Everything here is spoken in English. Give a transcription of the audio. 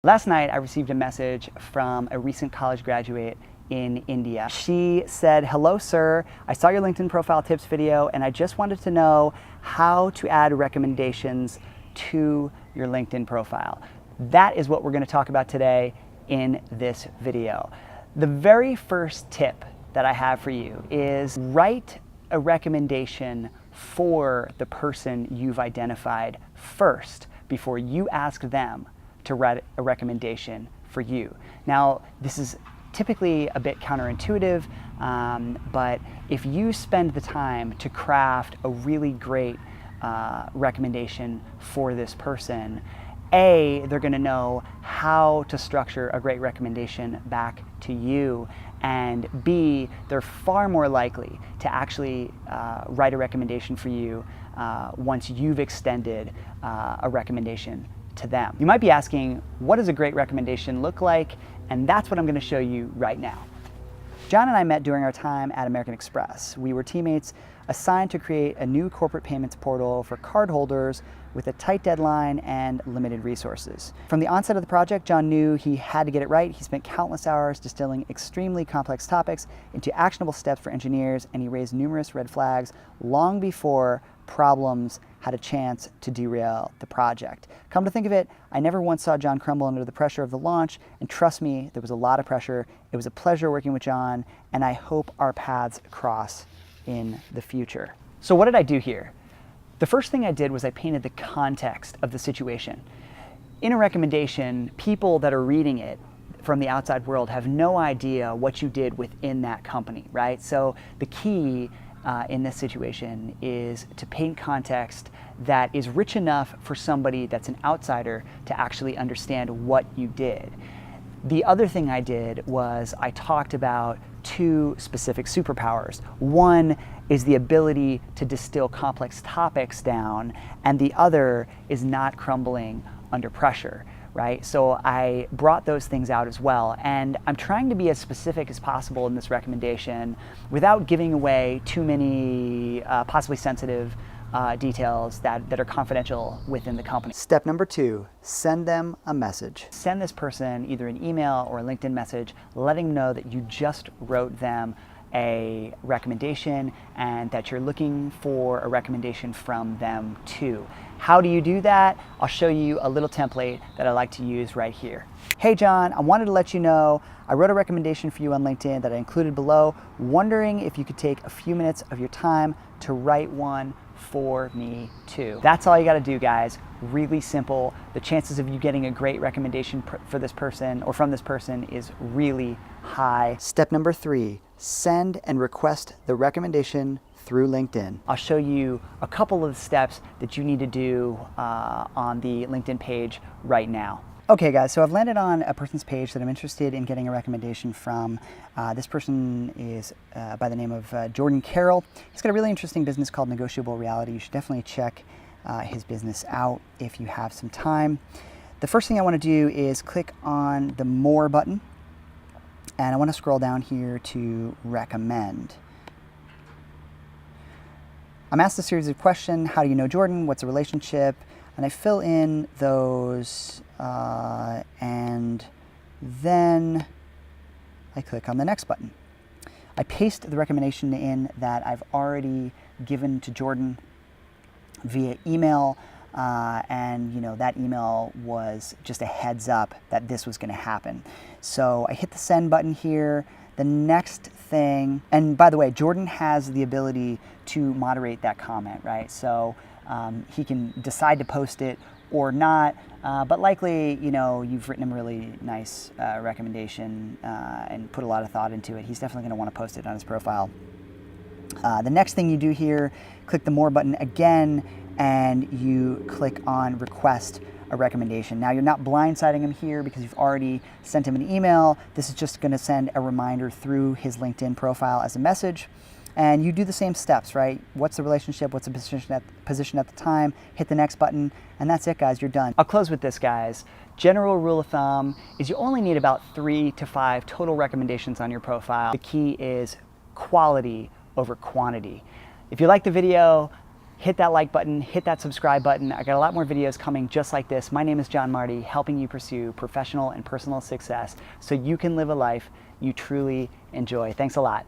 Last night, I received a message from a recent college graduate in India. She said, "Hello, sir. I saw your LinkedIn profile tips video, and I just wanted to know how to add recommendations to your LinkedIn profile." That is what we're going to talk about today in this video. The very first tip that I have for you is write a recommendation for the person you've identified first before you ask them to write a recommendation for you. Now, this is typically a bit counterintuitive, but if you spend the time to craft a really great recommendation for this person, A, they're going to know how to structure a great recommendation back to you, and B, they're far more likely to actually write a recommendation for you once you've extended a recommendation to them. You might be asking, what does a great recommendation look like? And that's what I'm going to show you right now. John and I met during our time at American Express. We were teammates assigned to create a new corporate payments portal for cardholders with a tight deadline and limited resources. From the onset of the project, John knew he had to get it right. He spent countless hours distilling extremely complex topics into actionable steps for engineers, and he raised numerous red flags long before problems had a chance to derail the project. Come to think of it, I never once saw John crumble under the pressure of the launch, and trust me, there was a lot of pressure. It was a pleasure working with John, and I hope our paths cross in the future. So what did I do here? The first thing I did was I painted the context of the situation. In a recommendation, people that are reading it from the outside world have no idea what you did within that company, right? So the key in this situation is to paint context that is rich enough for somebody that's an outsider to actually understand what you did. The other thing I did was I talked about two specific superpowers. One is the ability to distill complex topics down, and the other is not crumbling under pressure, right? So I brought those things out as well, and I'm trying to be as specific as possible in this recommendation without giving away too many possibly sensitive details that are confidential within the company. Step number 2, send them a message. Send this person either an email or a LinkedIn message letting them know that you just wrote them a recommendation and that you're looking for a recommendation from them too. How do you do that? I'll show you a little template that I like to use right here. Hey John, I wanted to let you know I wrote a recommendation for you on LinkedIn that I included below, wondering if you could take a few minutes of your time to write one for me too. That's all you got to do, guys. Really simple. The chances of you getting a great recommendation for this person or from this person is really high. Step number 3, send and request the recommendation through LinkedIn. I'll show you a couple of steps that you need to do on the LinkedIn page right now. Okay guys, so I've landed on a person's page that I'm interested in getting a recommendation from. This person is by the name of Jordan Carroll. He's got a really interesting business called Negotiable Reality. You should definitely check his business out if you have some time. The first thing I want to do is click on the More button, and I want to scroll down here to Recommend. I'm asked a series of questions. How do you know Jordan? What's a relationship? And I fill in those, and then I click on the Next button. I paste the recommendation in that I've already given to Jordan via email, and that email was just a heads up that this was going to happen. So I hit the Send button here. The next thing, and by the way, Jordan has the ability to moderate that comment, right? So he can decide to post it or not, but likely, you've written him a really nice recommendation and put a lot of thought into it. He's definitely going to want to post it on his profile. The next thing you do here, click the More button again, and you click on Request a recommendation. Now, you're not blindsiding him here because you've already sent him an email. This is just going to send a reminder through his LinkedIn profile as a message. And you do the same steps, right? What's the relationship? What's the position at the time? Hit the Next button, and that's it, guys. You're done. I'll close with this, guys. General rule of thumb is you only need about 3 to 5 total recommendations on your profile. The key is quality over quantity. If you like the video, hit that like button, hit that subscribe button. I got a lot more videos coming just like this. My name is John Marty, helping you pursue professional and personal success so you can live a life you truly enjoy. Thanks a lot.